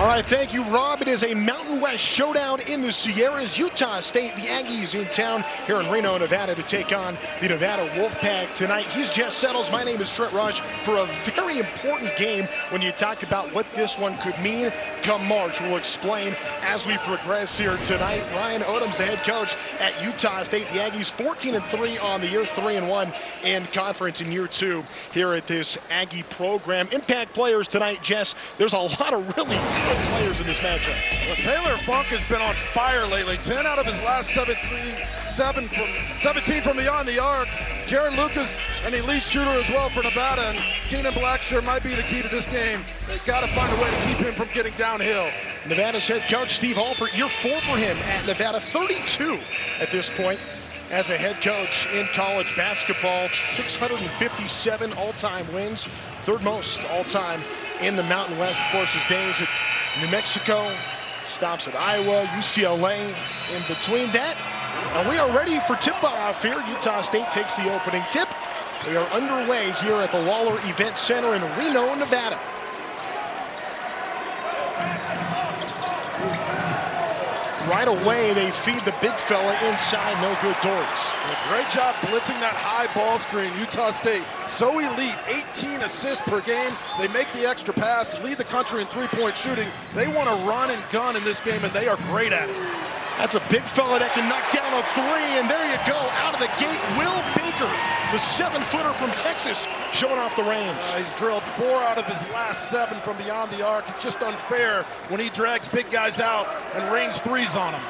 All right, thank you, Rob. It is a Mountain West showdown in the Sierras. Utah State, the Aggies in town here in Reno, Nevada to take on the Nevada Wolfpack tonight. He's Jess Settles. My name is Trent Rush for a very important game when you talk about what this one could mean come March. We'll explain as we progress here tonight. Ryan Odom's the head coach at Utah State. The Aggies 14-3 on the year, 3-1 in conference in year 2 here at this Aggie program. Impact players tonight, Jess. There's a lot of really good players in this matchup. Well, Taylor Funk has been on fire lately. 10 out of his last 17 from beyond the arc. Jared Lucas, an elite shooter as well for Nevada, and Keenan Blackshear might be the key to this game. They've got to find a way to keep him from getting downhill. Nevada's head coach Steve Alford, year 4 for him at Nevada, 32 at this point as a head coach in college basketball. 657 all-time wins, third most all-time in the Mountain West. Of course, his days at New Mexico, stops at Iowa, UCLA in between that. And we are ready for tip-off here. Utah State takes the opening tip. We are underway here at the Lawler Event Center in Reno, Nevada. Right away, they feed the big fella inside, no good. Doris. Great job blitzing that high ball screen. Utah State, so elite, 18 assists per game. They make the extra pass to lead the country in three-point shooting. They want to run and gun in this game, and they are great at it. That's a big fella that can knock down a three, and there you go, out of the gate, Will Baker, the 7-footer from Texas, showing off the range. He's drilled 4 out of his last 7 from beyond the arc. It's just unfair when he drags big guys out and range threes on them.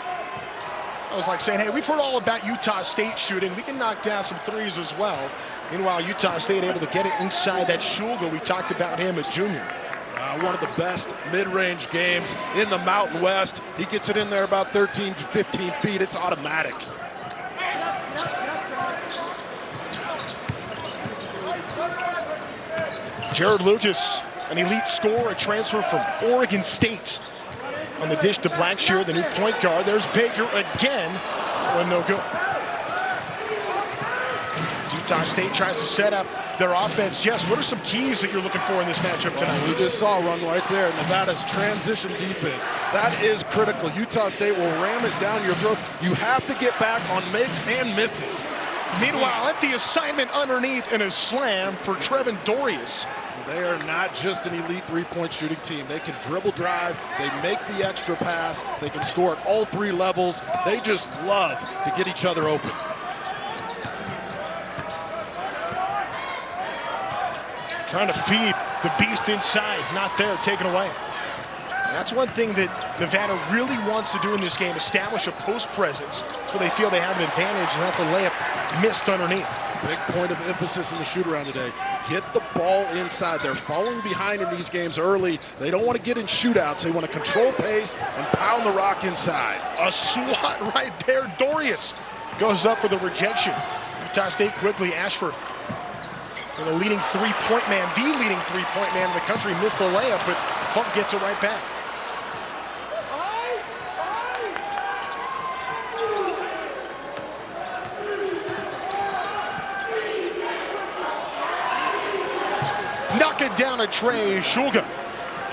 I was like saying, hey, we've heard all about Utah State shooting. We can knock down some threes as well. Meanwhile, Utah State able to get it inside that Shulga. We talked about him at junior. One of the best mid-range games in the Mountain West. He gets it in there about 13 to 15 feet. It's automatic. Jared Lucas, an elite scorer, a transfer from Oregon State. On the dish to Blackshear, the new point guard. There's Baker again. One no good. So Utah State tries to set up their offense. Jess, what are some keys that you're looking for in this matchup tonight? Well, we just saw a run right there. Nevada's transition defense. That is critical. Utah State will ram it down your throat. You have to get back on makes and misses. Meanwhile, at the assignment underneath in a slam for Trevin Dorius. They are not just an elite three-point shooting team. They can dribble drive. They make the extra pass. They can score at all 3 levels. They just love to get each other open. Trying to feed the beast inside. Not there, taken away. That's one thing that Nevada really wants to do in this game, establish a post presence so they feel they have an advantage, and that's a layup missed underneath. Big point of emphasis in the shoot-around today. Get the ball inside. They're falling behind in these games early. They don't want to get in shootouts. They want to control pace and pound the rock inside. A swat right there. Dorius goes up for the rejection. Utah State quickly. Ashford, the leading three-point man, the leading three-point man in the country, missed the layup, but Funk gets it right back. Knock it down a Trey. Shulga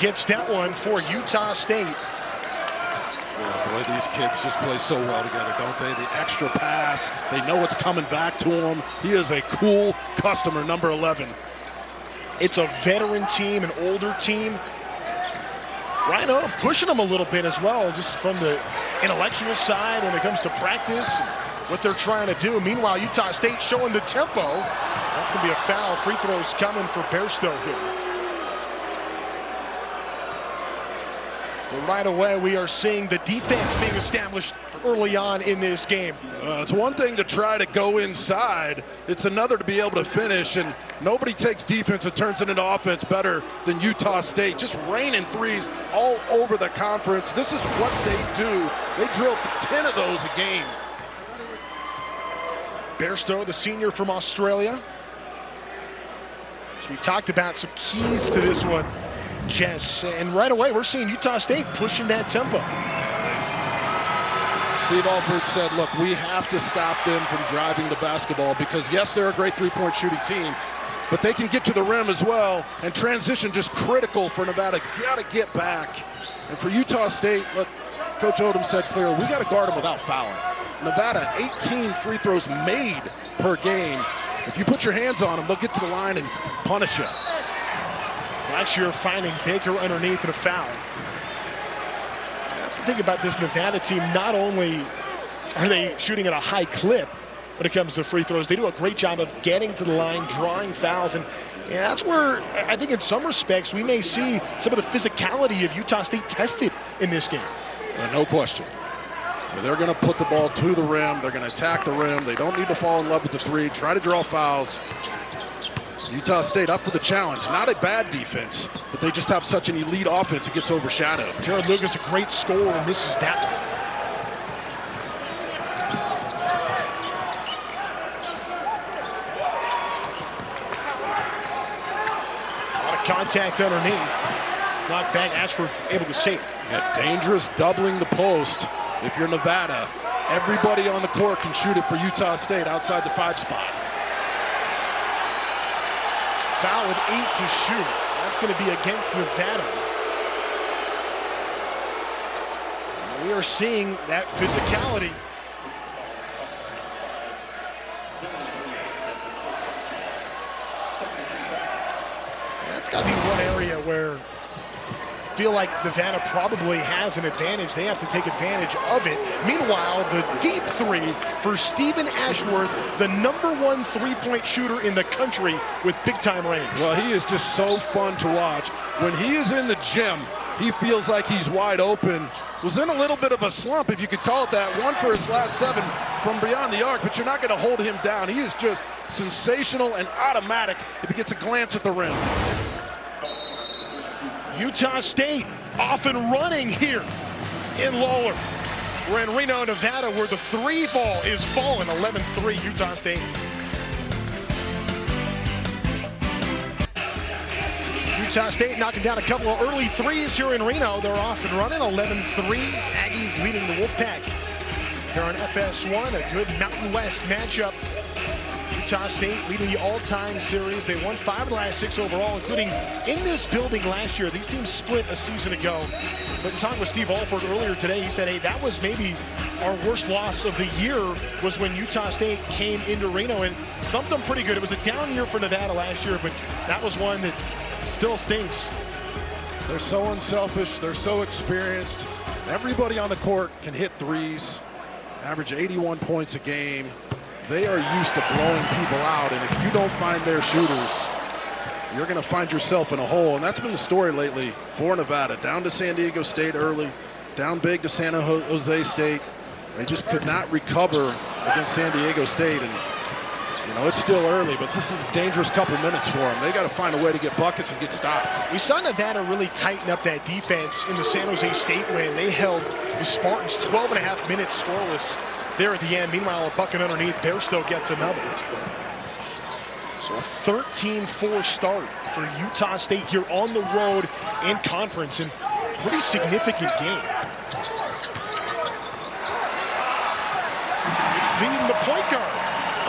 gets that one for Utah State. Oh boy, these kids just play so well together, don't they? The extra pass, they know it's coming back to him. He is a cool customer, number 11. It's a veteran team, an older team. Ryan Odom pushing them a little bit as well, just from the intellectual side when it comes to practice, what they're trying to do. Meanwhile, Utah State showing the tempo. That's going to be a foul. Free throws coming for Bairstow here. But right away, we are seeing the defense being established early on in this game. It's one thing to try to go inside. It's another to be able to finish, and nobody takes defense and turns it into offense better than Utah State. Just raining threes all over the conference. This is what they do. They drill 10 of those a game. Bairstow, the senior from Australia. So we talked about some keys to this one, Jess, and right away we're seeing Utah State pushing that tempo. Steve Alford said, look, we have to stop them from driving the basketball because, yes, they're a great three-point shooting team. but they can get to the rim as well, and transition just critical for Nevada. Got to get back. And for Utah State, look, Coach Odom said clearly, we got to guard them without fouling. Nevada, 18 free throws made per game. If you put your hands on them, they'll get to the line and punish you. Last year, finding Baker underneath and a foul. That's the thing about this Nevada team. Not only are they shooting at a high clip when it comes to free throws, they do a great job of getting to the line, drawing fouls, and that's where I think in some respects we may see some of the physicality of Utah State tested in this game. No question. They're going to put the ball to the rim. They're going to attack the rim. They don't need to fall in love with the three. Try to draw fouls. Utah State up for the challenge. Not a bad defense, but they just have such an elite offense it gets overshadowed. Jared Lucas, a great scorer, misses that one. A lot of contact underneath. Knocked back, Ashford able to save it. Yeah, dangerous doubling the post. If you're Nevada, everybody on the court can shoot it for Utah State outside the 5 spot. Foul with 8 to shoot. That's going to be against Nevada. We are seeing that physicality. That's got to be one area where I feel like Nevada probably has an advantage. They have to take advantage of it. Meanwhile, the deep three for Stephen Ashworth, the #1 3-point shooter in the country with big-time range. Well, he is just so fun to watch. When he is in the gym, he feels like he's wide open. Was in a little bit of a slump, if you could call it that. 1 for his last 7 from beyond the arc, but you're not going to hold him down. He is just sensational and automatic if he gets a glance at the rim. Utah State off and running here in Lawler. We're in Reno, Nevada, where the 3 ball is falling. 11-3 Utah State. Utah State knocking down a couple of early threes here in Reno. They're off and running. 11-3. Aggies leading the Wolfpack here on FS1. A good Mountain West matchup. Utah State leading the all-time series. They won 5 of the last 6 overall, including in this building last year. These teams split a season ago. But in talking with Steve Alford earlier today, he said, hey, that was maybe our worst loss of the year, was when Utah State came into Reno and thumped them pretty good. It was a down year for Nevada last year, but that was one that still stings. They're so unselfish. They're so experienced. Everybody on the court can hit threes, average 81 points a game. They are used to blowing people out, and if you don't find their shooters, you're going to find yourself in a hole. And that's been the story lately for Nevada. Down to San Diego State early, down big to San Jose State. They just could not recover against San Diego State. And, you know, it's still early, but this is a dangerous couple minutes for them. They got to find a way to get buckets and get stops. We saw Nevada really tighten up that defense in the San Jose State win. They held the Spartans 12.5 minutes scoreless there at the end. Meanwhile, a bucket underneath, Bairstow gets another. So a 13-4 start for Utah State here on the road in conference, and pretty significant game. Feeding the point guard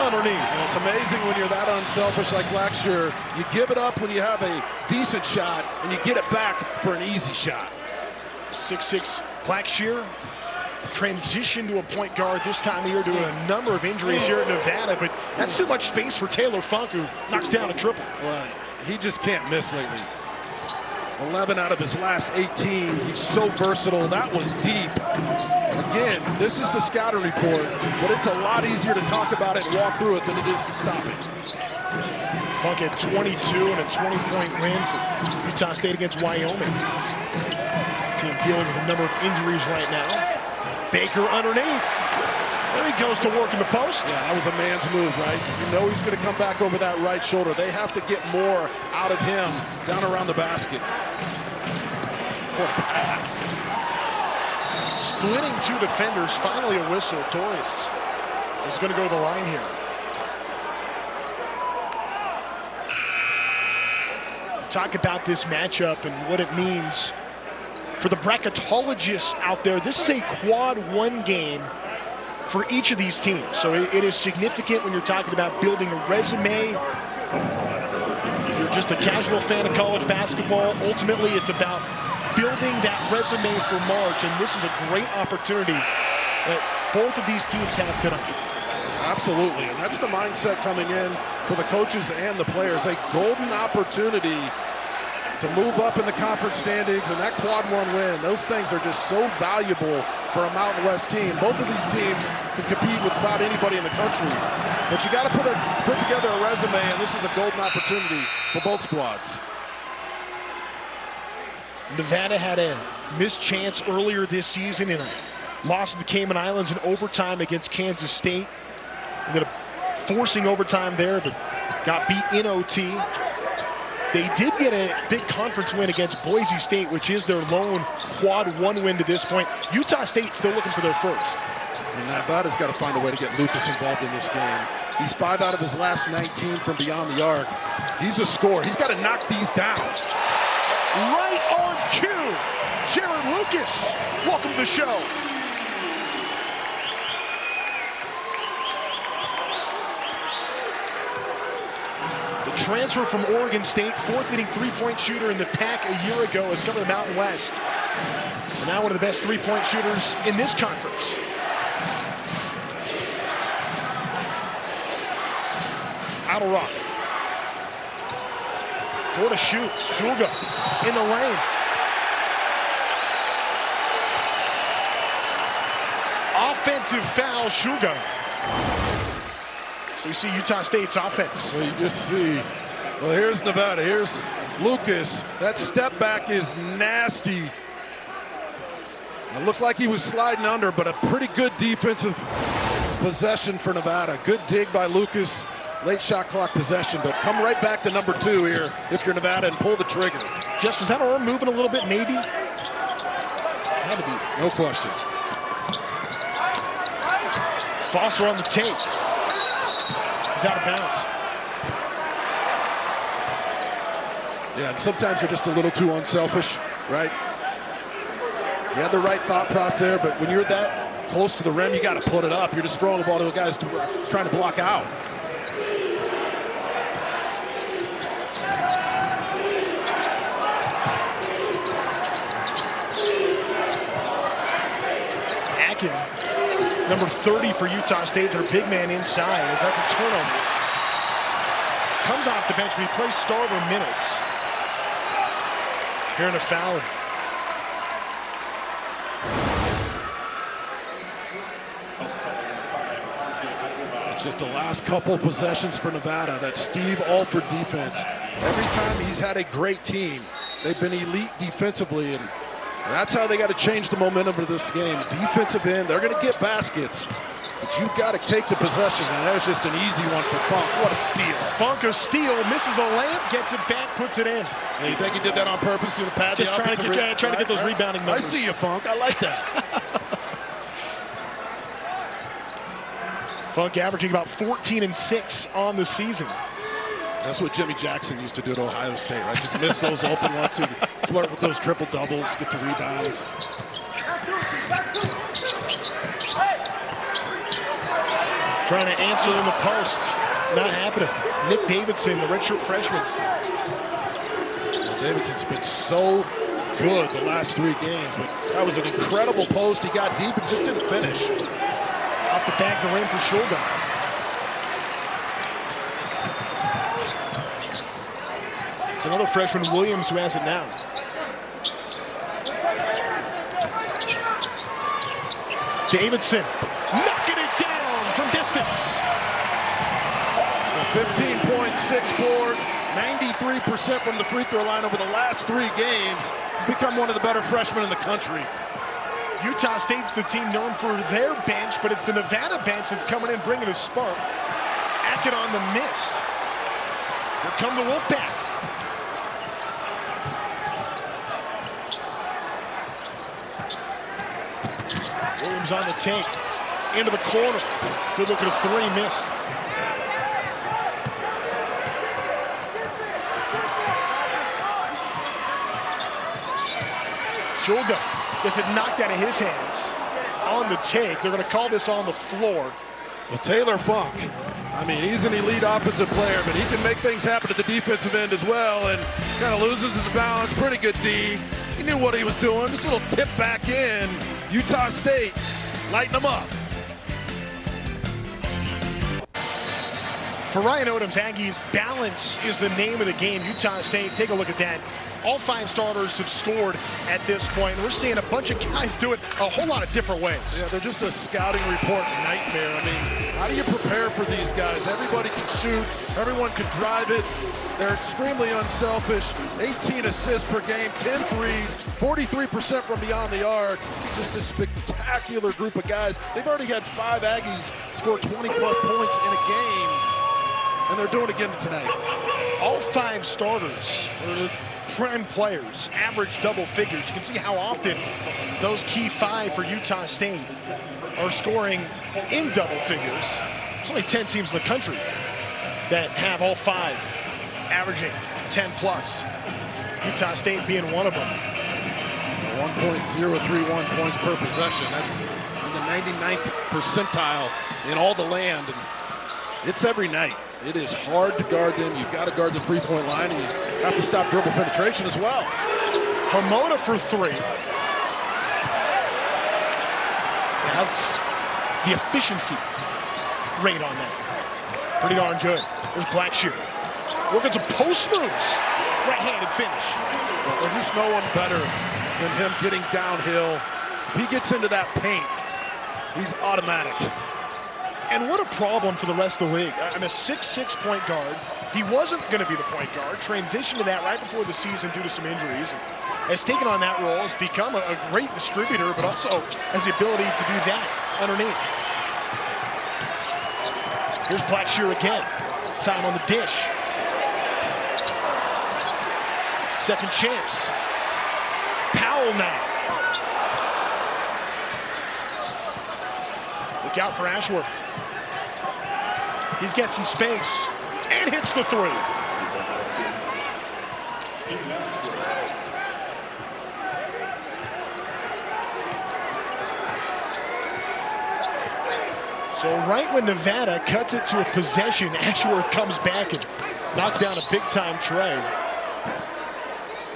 underneath. And it's amazing when you're that unselfish like Blackshear. You give it up when you have a decent shot, and you get it back for an easy shot. 6'6" Blackshear. Transition to a point guard this time of year, doing a number of injuries here at Nevada, but that's too much space for Taylor Funk, who knocks down a triple. Well, he just can't miss lately. 11 out of his last 18. He's so versatile. That was deep. Again, this is the scouting report, but it's a lot easier to talk about it and walk through it than it is to stop it. Funk at 22 and a 20-point win for Utah State against Wyoming. Team dealing with a number of injuries right now. Baker underneath. There he goes to work in the post. Yeah, that was a man's move, right? You know he's going to come back over that right shoulder. They have to get more out of him down around the basket. What a pass. Splitting 2 defenders. Finally a whistle. Torres is going to go to the line here. Talk about this matchup and what it means for the bracketologists out there. This is a quad 1 game for each of these teams. So it is significant when you're talking about building a resume. just a casual fan of college basketball, ultimately it's about building that resume for March, and this is a great opportunity that both of these teams have tonight. Absolutely, and that's the mindset coming in for the coaches and the players. A golden opportunity to move up in the conference standings, and that quad one win, those things are just so valuable for a Mountain West team. Both of these teams can compete with about anybody in the country, but you got to put together a resume, and this is a golden opportunity for both squads. Nevada had a missed chance earlier this season in a loss to the Cayman Islands in overtime against Kansas State. Ended up forcing overtime there, but got beat in OT. They did get a big conference win against Boise State, which is their lone quad one win to this point. Utah State still looking for their first. And Nevada's got to find a way to get Lucas involved in this game. He's 5 out of his last 19 from beyond the arc. He's a scorer. He's got to knock these down. Right on cue, Jared Lucas. Welcome to the show. Transfer from Oregon State, fourth leading three-point shooter in the pack a year ago, has come to the Mountain West. And now one of the best three-point shooters in this conference. Out of rock. For the shoot, Shulga in the lane. Offensive foul, Shulga. So you see Utah State's offense. Well, you just see, well, here's Nevada, here's Lucas. That step back is nasty. It looked like he was sliding under, but a pretty good defensive possession for Nevada. Good dig by Lucas, late shot clock possession, but come right back to number 2 here if you're Nevada and pull the trigger. Jess, was that arm moving a little bit, maybe? Had to be. No question. Foster on the tape. He's out of bounds. Yeah, and sometimes you're just a little too unselfish, right? You had the right thought process there, but when you're that close to the rim, you got to put it up. You're just throwing the ball to a guy who's trying to block out. Akin, number 30 for Utah State, their big man inside, as that's a turnover. Comes off the bench, but he plays starter minutes. Here in a foul. Just the last couple possessions for Nevada, that Steve Alford defense. Every time he's had a great team, they've been elite defensively, and that's how they got to change the momentum of this game. Defensive end, they're going to get baskets, but you've got to take the possession, and there's just an easy one for Funk. What a steal. Funk a steal, misses the layup, gets it back, puts it in. Hey, you think he did that on purpose to pad just the trying to get those rebounding numbers. I see you, Funk. I like that. Funk averaging about 14 and 6 on the season. That's what Jimmy Jackson used to do at Ohio State, right? Just miss those open ones, to flirt with those triple doubles, get the rebounds. Trying to answer in the post. Not happening. Nick Davidson, the redshirt freshman. Davidson's been so good the last 3 games, but that was an incredible post. He got deep and just didn't finish. Off the back of the rim for Shulga. It's another freshman, Williams, who has it now. Davidson knocking it down from distance. 15 points, 6 boards, 93% from the free throw line over the last 3 games. He's become one of the better freshmen in the country. Utah State's the team known for their bench, but it's the Nevada bench that's coming in bringing a spark. Akin on the miss. Here come the Wolfpack. Williams on the take. Into the corner. Good look at a 3, missed. Shulga gets it knocked out of his hands on the take. They're going to call this on the floor. Well, Taylor Funk, I mean, he's an elite offensive player, but he can make things happen at the defensive end as well, and kind of loses his balance. Pretty good D. He knew what he was doing. Just a little tip back in. Utah State lighting them up. For Ryan Odom's Aggies, balance is the name of the game. Utah State, take a look at that. All 5 starters have scored at this point. We're seeing a bunch of guys do it a whole lot of different ways. Yeah, they're just a scouting report nightmare. I mean, how do you prepare for these guys? Everybody can shoot. Everyone can drive it. They're extremely unselfish. 18 assists per game, 10 threes, 43% from beyond the arc. Just a spectacular group of guys. They've already had 5 Aggies score 20-plus points in a game, and they're doing it again tonight. All 5 starters are prime players, average double figures. You can see how often those key 5 for Utah State are scoring in double figures. There's only 10 teams in the country that have all 5 averaging 10-plus. Utah State being one of them. 1.031 points per possession. That's in the 99th percentile in all the land. And it's every night. It is hard to guard them. You've got to guard the three-point line, and you have to stop dribble penetration as well. Hamoda for 3. Has the efficiency rate on that. Pretty darn good. There's Blackshear. Working some post moves. Right-handed finish. Well, there's just no one better than him getting downhill. If he gets into that paint, he's automatic. And what a problem for the rest of the league. I'm a 6'6" point guard. He wasn't going to be the point guard. Transitioned to that right before the season due to some injuries. And has taken on that role, has become a great distributor, but also has the ability to do that underneath. Here's Blackshear again. Time on the dish. Second chance. Powell now. Look out for Ashworth. He's got some space and hits the 3. So right when Nevada cuts it to a possession, Ashworth comes back and knocks down a big-time tray.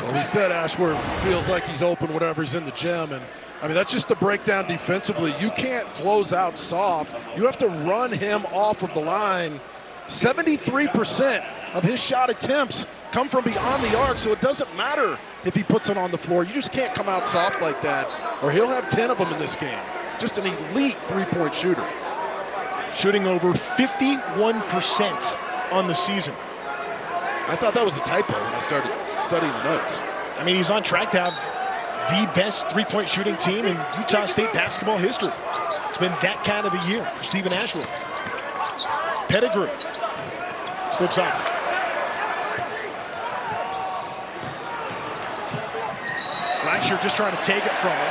Well, we said Ashworth feels like he's open whenever he's in the gym, and I mean, that's just the breakdown defensively. You can't close out soft. You have to run him off of the line. 73% of his shot attempts come from beyond the arc, so it doesn't matter if he puts it on the floor. You just can't come out soft like that, or he'll have 10 of them in this game. Just an elite three-point shooter. Shooting over 51% on the season. I thought that was a typo when I started studying the notes. I mean, he's on track to have the best three-point shooting team in Utah State basketball history. It's been that kind of a year for Stephen Ashworth. Pettigrew slips off. Blackshear just trying to take it from him,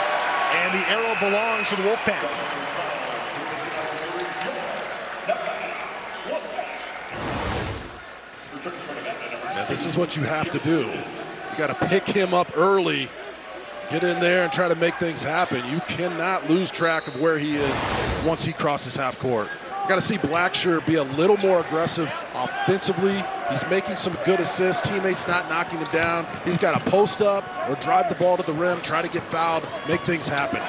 and the arrow belongs to the Wolfpack. Yeah, this is what you have to do. You got to pick him up early. Get in there and try to make things happen. You cannot lose track of where he is once he crosses half court. You got to see Blackshear be a little more aggressive offensively. He's making some good assists. Teammates not knocking him down. He's got to post up or drive the ball to the rim, try to get fouled, make things happen.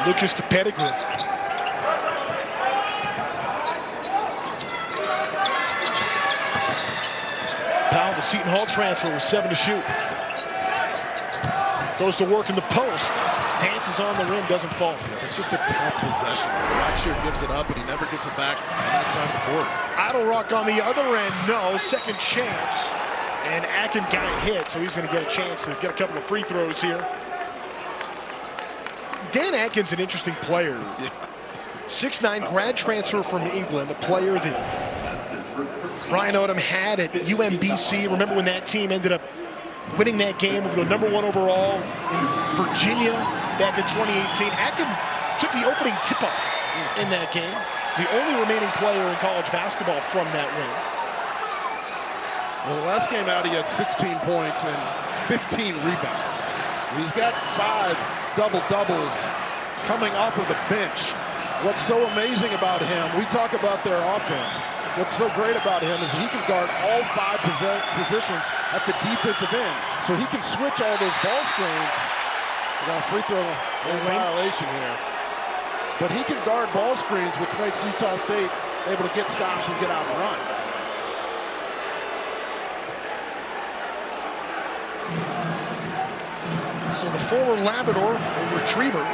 Lucas to Pettigrew. Powell, the Seton Hall transfer, with 7 to shoot. Goes to work in the post. Dances on the rim, doesn't fall. Yeah, it's just a tough possession. Blackshear gives it up, and he never gets it back on that side of the court. Idle Rock on the other end, no. Second chance. And Akin got hit, so he's going to get a chance to get a couple of free throws here. Dan Akin's an interesting player. Yeah. 6'9", grad transfer from England, a player that Ryan Odom had at UMBC. Remember when that team ended up winning that game over the #1 overall in Virginia back in 2018. Akin took the opening tip-off in that game. He's the only remaining player in college basketball from that win. Well, the last game out, he had 16 points and 15 rebounds. He's got 5 double-doubles coming off of the bench. what's so amazing about him, we talk about their offense. What's so great about him is he can guard all 5 positions at the defensive end. So he can switch all those ball screens. We got a free throw violation here. But he can guard ball screens, which makes Utah State able to get stops and get out and run. So the former Labrador, or retriever,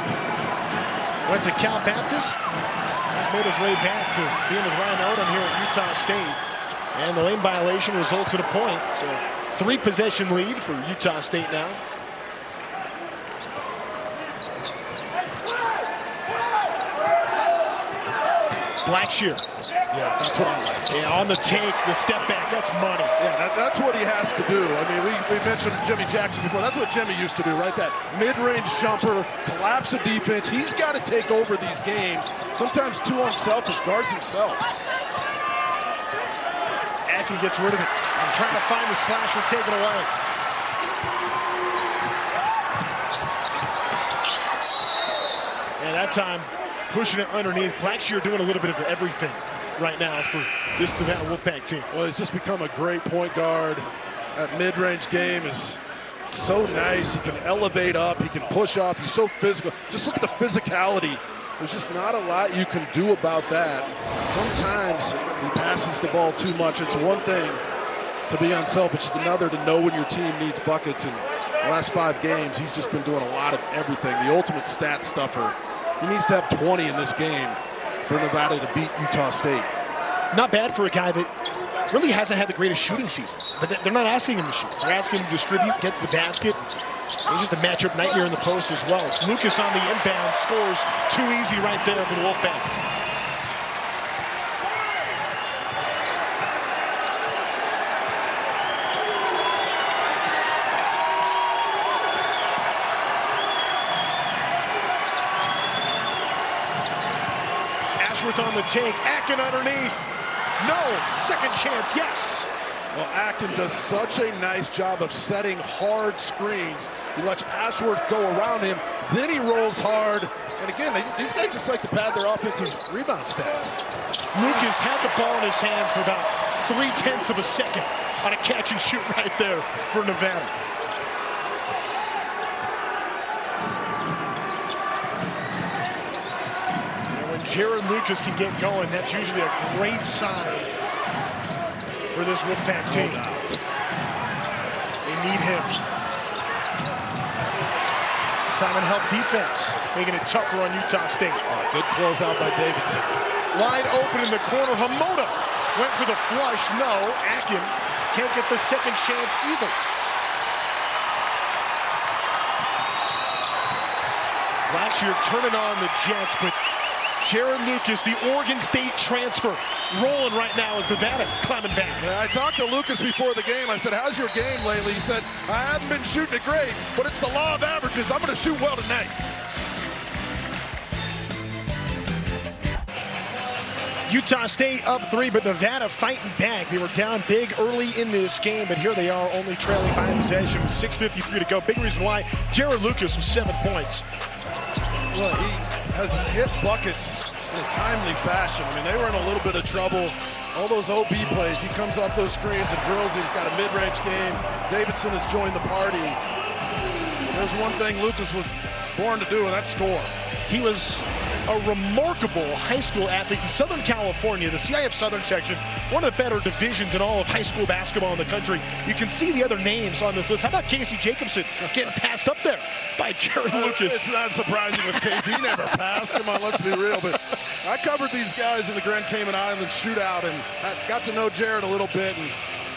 went to Cal Baptist. He's made his way back to being with Ryan Odom here at Utah State. And the lane violation results in a point. So 3-possession lead for Utah State now. Blackshear. Yeah, that's what I like. Yeah, on the take, the step back, that's money. Yeah, that's what he has to do. I mean, we mentioned Jimmy Jackson before. That's what Jimmy used to do, right? That mid-range jumper, collapse a defense. He's got to take over these games. Sometimes too unselfish, guards himself. Akin gets rid of it. I'm trying to find the slasher, take it away. And that time, pushing it underneath. Blackshear doing a little bit of everything right now for this Nevada Wolfpack team. Well, he's just become a great point guard. That mid-range game is so nice. He can elevate up. He can push off. He's so physical. Just look at the physicality. There's just not a lot you can do about that. Sometimes he passes the ball too much. It's one thing to be unselfish. It's another to know when your team needs buckets. And the last 5 games, he's just been doing a lot of everything. The ultimate stat stuffer. He needs to have 20 in this game for Nevada to beat Utah State. Not bad for a guy that really hasn't had the greatest shooting season. But they're not asking him to shoot. They're asking him to distribute, get to the basket. He's just a matchup nightmare in the post as well. It's Lucas on the inbound, scores too easy right there for the Wolfpack. On the take, Akin underneath. No, second chance, yes. Well, Akin does such a nice job of setting hard screens. He lets Ashworth go around him, then he rolls hard. And again, these guys just like to pad their offensive rebound stats. Lucas had the ball in his hands for about 0.3 of a second on a catch and shoot right there for Nevada. Jared Lucas can get going. That's usually a great sign for this Wolfpack team. They need him. Time and help defense, making it tougher on Utah State. Oh, good closeout by Davidson. Wide open in the corner. Hamoda went for the flush. No, Akin can't get the second chance either. Blackshear turning on the Jets, but Jared Lucas, the Oregon State transfer, rolling right now as Nevada climbing back. Yeah, I talked to Lucas before the game. I said, how's your game lately? He said, I haven't been shooting it great, but it's the law of averages. I'm going to shoot well tonight. Utah State up 3, but Nevada fighting back. They were down big early in this game, but here they are only trailing by possession with 6:53 to go. Big reason why Jared Lucas was 7 points. Well, he has hit buckets in a timely fashion. I mean, they were in a little bit of trouble. All those OB plays, he comes off those screens and drills it. He's got a mid-range game. Davidson has joined the party. There's one thing Lucas was born to do, and that's score. He was a remarkable high school athlete in Southern California, the CIF Southern section, one of the better divisions in all of high school basketball in the country. You can see the other names on this list. How about Casey Jacobson getting passed up there by Jared Lucas? It's not surprising with Casey. He never passed. Come on, let's be real. But I covered these guys in the Grand Cayman Islands shootout, and I got to know Jared a little bit. And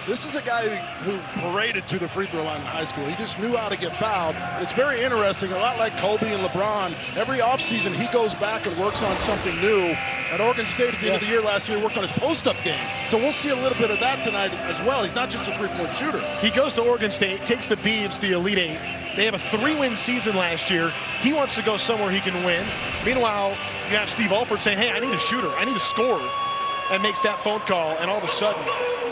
this is a guy who paraded to the free throw line in high school. He just knew how to get fouled. And it's very interesting, a lot like Kobe and LeBron. Every offseason, he goes back and works on something new. At Oregon State at the end of the year last year, he worked on his post-up game. So we'll see a little bit of that tonight as well. He's not just a three-point shooter. He goes to Oregon State, takes the Beavs, the Elite Eight. They have a 3-win season last year. He wants to go somewhere he can win. Meanwhile, you have Steve Alford saying, hey, I need a shooter. I need a scorer. And makes that phone call, and all of a sudden,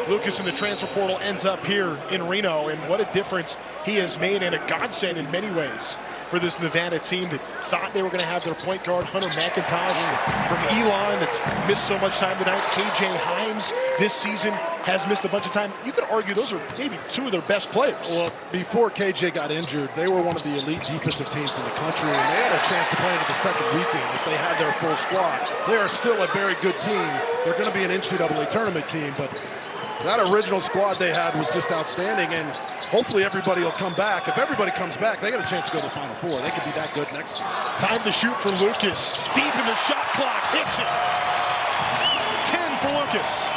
Lucas in the transfer portal ends up here in Reno, and what a difference he has made, and a godsend in many ways for this Nevada team that thought they were going to have their point guard, Hunter McIntosh from Elon, that's missed so much time tonight. KJ Himes this season has missed a bunch of time. You could argue those are maybe two of their best players. Well, before KJ got injured, they were one of the elite defensive teams in the country, and they had a chance to play into the second weekend if they had their full squad. They are still a very good team. They're going to be an NCAA tournament team, but that original squad they had was just outstanding, and hopefully everybody will come back. If everybody comes back, they got a chance to go to the Final Four. They could be that good next year. 5 to shoot for Lucas. Deep in the shot clock. Hits it. 10 for Lucas.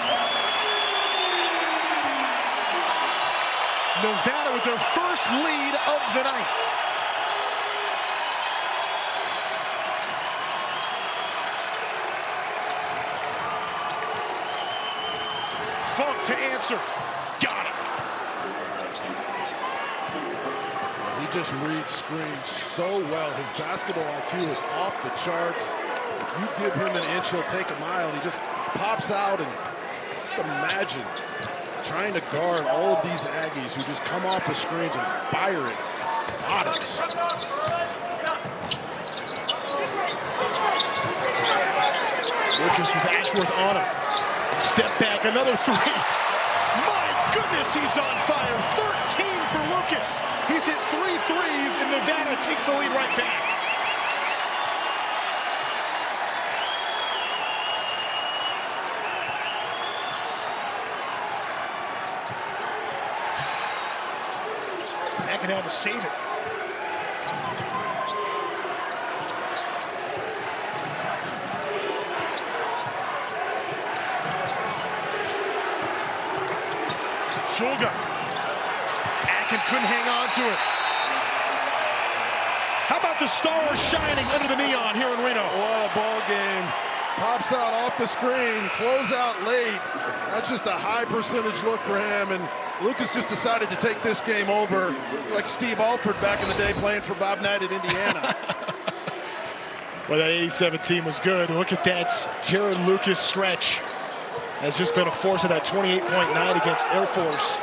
Nevada with their first lead of the night. Funk to answer. Got it. He just reads screens so well. His basketball IQ is off the charts. If you give him an inch, he'll take a mile. And he just pops out, and just imagine trying to guard all of these Aggies who just come off the screens and fire it. Bottoms. Lucas with Ashworth on him. Step back, another three. My goodness, he's on fire. 13 for Lucas. He's hit 3 threes, and Nevada takes the lead right back. McIntosh to save it. Shulga. Akin couldn't hang on to it. How about the stars shining under the neon here in Reno? What a ball game. Pops out off the screen, close out late. That's just a high percentage look for him, and Lucas just decided to take this game over like Steve Alford back in the day playing for Bob Knight at Indiana. Well, that 87 team was good. Look at that Jared Lucas stretch. Has just been a force of that 28-point night against Air Force.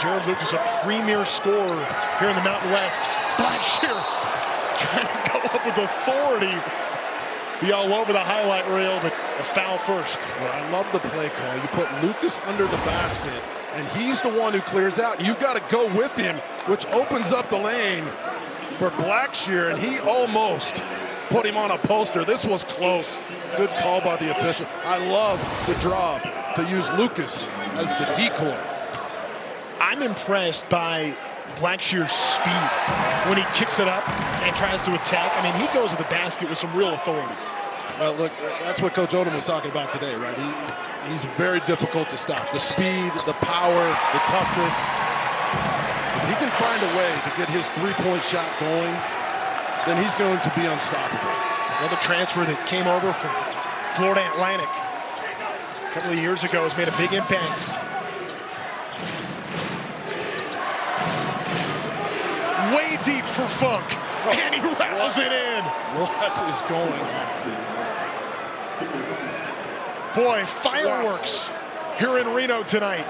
Jared Lucas, a premier scorer here in the Mountain West. Blackshear trying to go up with authority. Be all over the highlight reel, but a foul first. Well, I love the play call. You put Lucas under the basket, and he's the one who clears out. You've got to go with him, which opens up the lane for Blackshear, and he almost put him on a poster. This was close. Good call by the official. I love the draw to use Lucas as the decoy. I'm impressed by Blackshear's speed when he kicks it up and tries to attack. I mean, he goes to the basket with some real authority. Well, look, that's what Coach Odom was talking about today, right? He's very difficult to stop. The speed, the power, the toughness. If he can find a way to get his three-point shot going, then he's going to be unstoppable. Another transfer that came over from Florida Atlantic a couple of years ago has made a big impact. Way deep for Funk, and he rattles it in. What is going on? Boy, fireworks here in Reno tonight.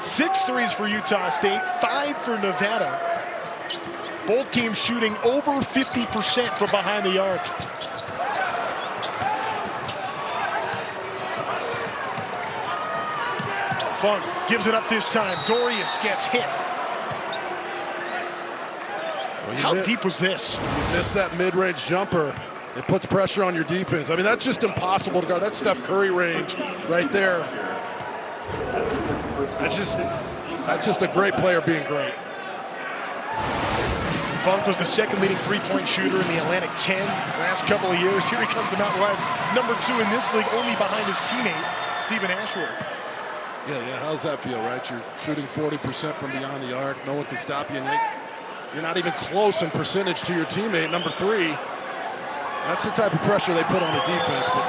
6 threes for Utah State, 5 for Nevada. Both teams shooting over 50% from behind the arc. Funk gives it up this time. Dorius gets hit. Well, how deep was this? You missed that mid-range jumper. It puts pressure on your defense. I mean, that's just impossible to guard. That's Steph Curry range right there. That's just a great player being great. Funk was the second leading three-point shooter in the Atlantic 10 last couple of years. Here he comes to Mountain West, number 2 in this league, only behind his teammate, Stephen Ashworth. Yeah, how's that feel, right? You're shooting 40% from beyond the arc. No one can stop you. And you're not even close in percentage to your teammate, number 3. That's the type of pressure they put on the defense. But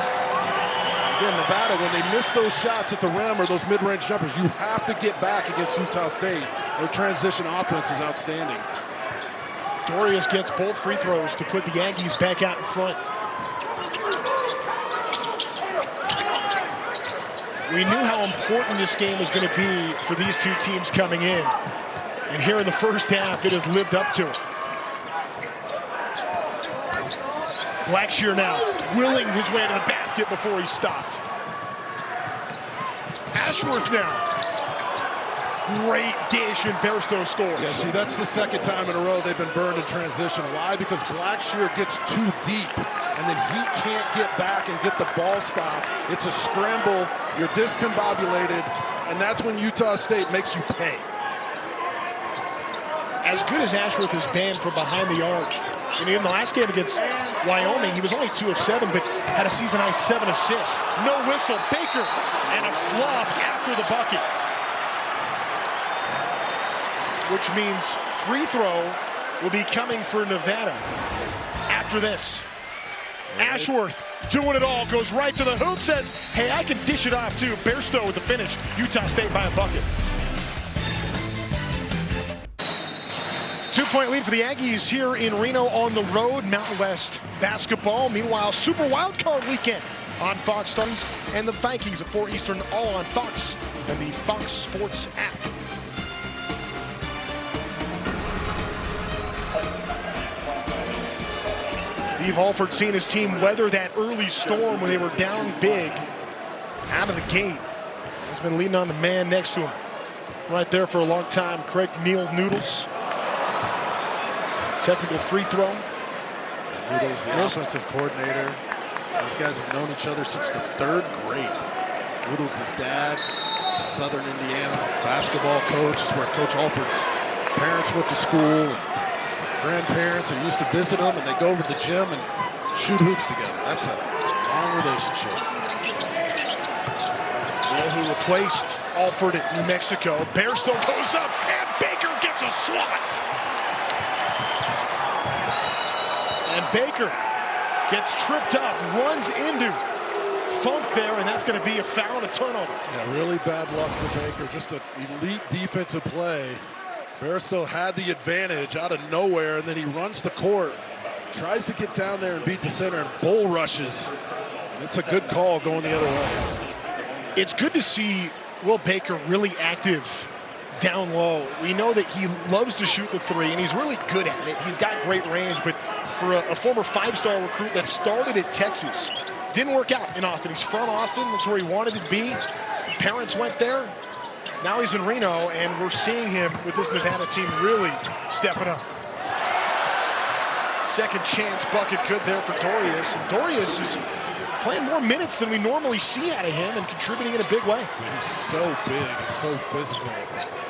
again, Nevada, when they miss those shots at the rim or those mid-range jumpers, you have to get back against Utah State. Their transition offense is outstanding. Dorius gets both free throws to put the Aggies back out in front. We knew how important this game was going to be for these two teams coming in. And here in the first half, it has lived up to it. Blackshear now willing his way to the basket before he stopped. Ashworth now. Great dish, and Bairstow scores. Yeah, see, that's the second time in a row they've been burned in transition. Why? Because Blackshear gets too deep, and then he can't get back and get the ball stopped. It's a scramble. You're discombobulated, and that's when Utah State makes you pay. As good as Ashworth has been from behind the arc, and in the last game against Wyoming, he was only 2 of 7, but had a season-high 7 assists. No whistle. Baker, and a flop after the bucket. Which means free throw will be coming for Nevada after this. Ashworth doing it all, goes right to the hoop, says, hey, I can dish it off too. Bairstow with the finish. Utah State by a bucket. 2-point lead for the Aggies here in Reno on the road. Mountain West basketball. Meanwhile, Super Wildcard Weekend on Fox Starts, and the Vikings at 4 Eastern, all on Fox and the Fox Sports app. Steve Alford seeing his team weather that early storm when they were down big out of the gate. He's been leaning on the man next to him right there for a long time, Craig Neal Noodles. Technical free throw. Noodles, the offensive coordinator. These guys have known each other since the 3rd grade. Noodles' dad, Southern Indiana basketball coach. It's where Coach Alford's parents went to school. Grandparents, and used to visit them, and they go over to the gym and shoot hoops together. That's a long relationship. Well, who replaced Alford at New Mexico. Bairstow goes up, and Baker gets a swat. And Baker gets tripped up, runs into Funk there, and that's going to be a foul and a turnover. Yeah, really bad luck for Baker. Just an elite defensive play. Bairstow had the advantage out of nowhere, and then he runs the court, tries to get down there and beat the center, and bull rushes. And it's a good call going the other way. It's good to see Will Baker really active down low. We know that he loves to shoot the three, and he's really good at it. He's got great range, but for a former 5-star recruit that started at Texas, didn't work out in Austin. He's from Austin. That's where he wanted to be. Parents went there. Now he's in Reno, and we're seeing him with this Nevada team really stepping up. Second chance bucket good there for Dorius. And Dorius is playing more minutes than we normally see out of him and contributing in a big way. He's so big and so physical.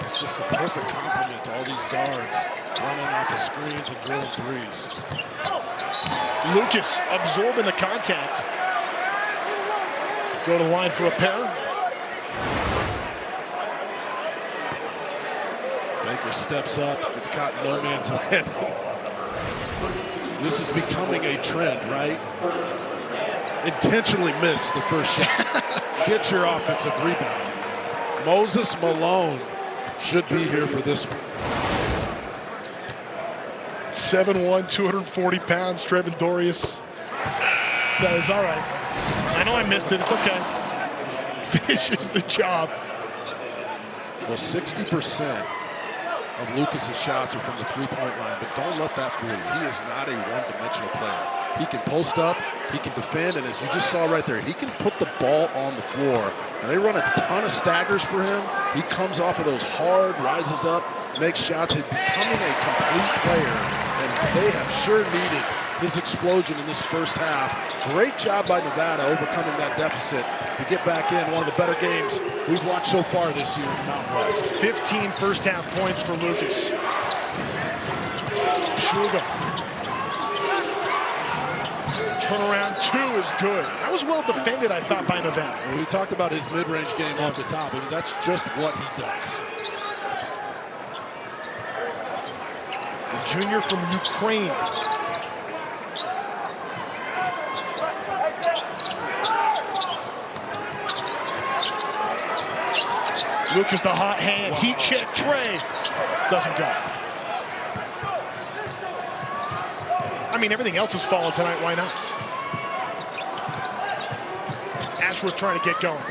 It's just the perfect complement to all these guards running off the screens and drilling threes. Lucas absorbing the contact. Go to the line for a pair. Baker steps up, gets caught in no man's land. This is becoming a trend, right? Intentionally miss the first shot. Get your offensive rebound. Moses Malone should be here for this one. 7'1", 240 pounds, Trevin Dorius says, all right, I know I missed it, it's okay. Finishes the job. Well, 60% of Lucas's shots are from the three-point line, but don't let that fool you. He is not a one-dimensional player. He can post up, he can defend, and as you just saw right there, he can put the ball on the floor. And they run a ton of staggers for him. He comes off of those hard, rises up, makes shots. He's becoming a complete player, and they have sure needed his explosion in this first half. Great job by Nevada overcoming that deficit to get back in one of the better games we've watched so far this year in the Mountain West. 15 first half points for Lucas. Sugar. Turnaround 2 is good. That was well defended, I thought, by Nevada. Well, we talked about his mid-range game off the top. I mean, that's just what he does. The junior from Ukraine. Lucas, the hot hand, heat check, Trey. Doesn't go. I mean, everything else is falling tonight, why not? Ashworth trying to get going.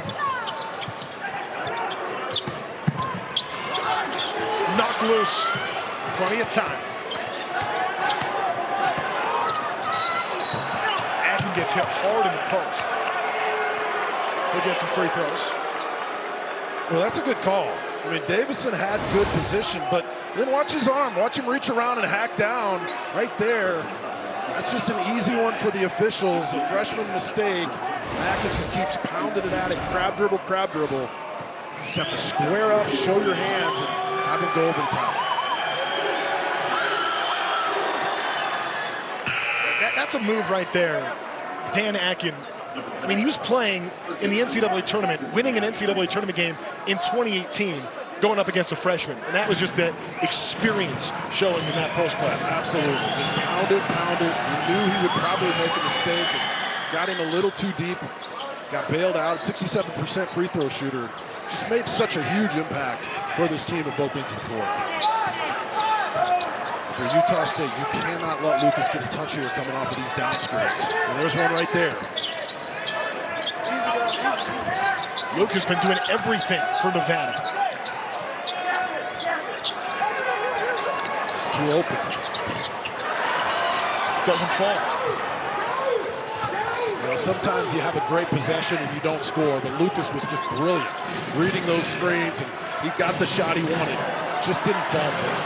knocked loose. Plenty of time. Aggie gets hit hard in the post. He'll get some free throws. Well, that's a good call. I mean, Davison had good position, but then watch his arm. Watch him reach around and hack down right there. That's just an easy one for the officials. A freshman mistake. Mackis just keeps pounding it at it. Crab dribble, crab dribble. You just have to square up, show your hands, and have him go over the top. That's a move right there. Dan Akin, I mean, he was playing in the NCAA tournament, winning an NCAA tournament game in 2018, going up against a freshman. And that was just that experience showing in that post play. Absolutely. Just pounded. He knew he would probably make a mistake and got him a little too deep. Got bailed out. 67% free throw shooter. Just made such a huge impact for this team at both ends of the court. For Utah State, you cannot let Lucas get a touch here coming off of these down screens. And there's one right there. Lucas been doing everything for Nevada. It's too open. Doesn't fall. You know, sometimes you have a great possession and you don't score, but Lucas was just brilliant reading those screens, and he got the shot he wanted. Just didn't fall for it.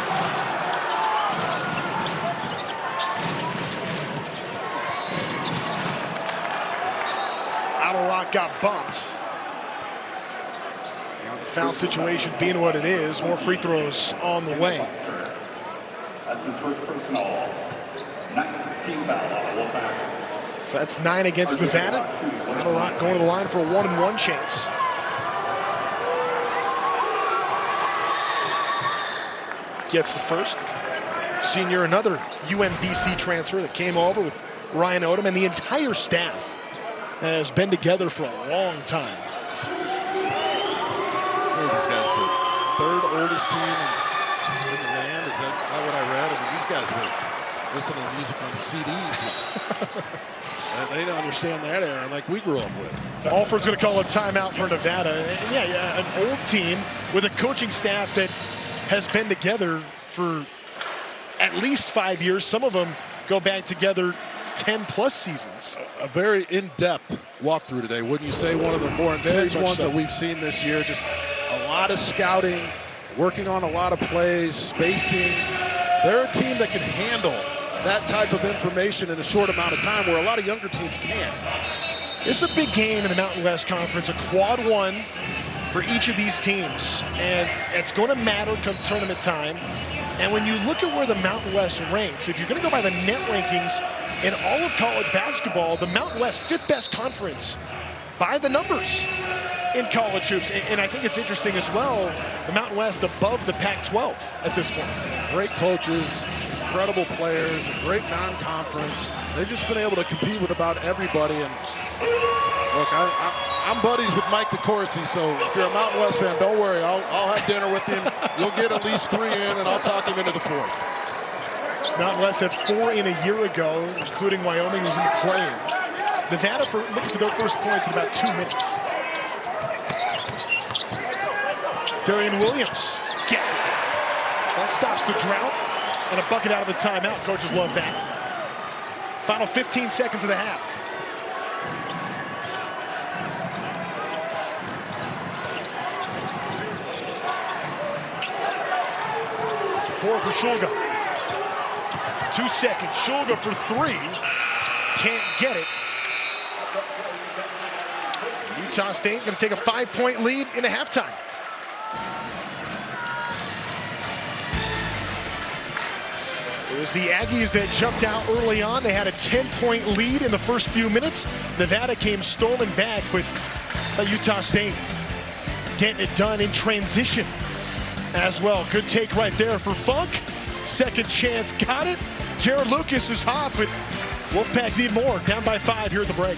Rock got bumped. Now the foul situation being what it is, more free throws on the way. That's his first personal. 19 foul. So that's 9 against Nevada. Battle Rock going to the line for a 1-and-1 chance. Gets the first. Senior, another UMBC transfer that came over with Ryan Odom, and the entire staff has been together for a long time. These guys, the third oldest team in the land. Is that what I read? I mean, these guys were listening to music on CDs. They don't understand that era like we grew up with. Alford's going to call a timeout for Nevada. And yeah, an old team with a coaching staff that has been together for at least 5 years. Some of them go back together 10-plus seasons. A very in-depth walkthrough today, wouldn't you say? One of the more intense ones that we've seen this year. Just a lot of scouting, working on a lot of plays, spacing. They're a team that can handle that type of information in a short amount of time where a lot of younger teams can't. It's a big game in the Mountain West Conference, a quad one for each of these teams. And it's going to matter come tournament time. And when you look at where the Mountain West ranks, if you're going to go by the net rankings in all of college basketball, the Mountain West 5th best conference by the numbers in college hoops. And I think it's interesting as well, the Mountain West above the Pac-12 at this point. Great coaches, incredible players, a great non-conference. They've just been able to compete with about everybody. And look, I'm buddies with Mike DeCourcy, so if you're a Mountain West fan, don't worry. I'll have dinner with him. You'll get at least 3 in, and I'll talk him into the 4th. Mountain West had 4 in a year ago, including Wyoming, who's in the play-in. Nevada looking for their first points in about 2 minutes. Darian Williams gets it. That stops the drought, and a bucket out of the timeout. Coaches love that. Final 15 seconds of the half. Four for Shulga. 2 seconds. Shulga for 3. Can't get it. Utah State going to take a 5-point lead into halftime. It was the Aggies that jumped out early on. They had a 10-point lead in the first few minutes. Nevada came storming back with Utah State getting it done in transition as well. Good take right there for Funk. Second chance, got it. Jared Lucas is hot, but Wolfpack need more. Down by 5 here at the break.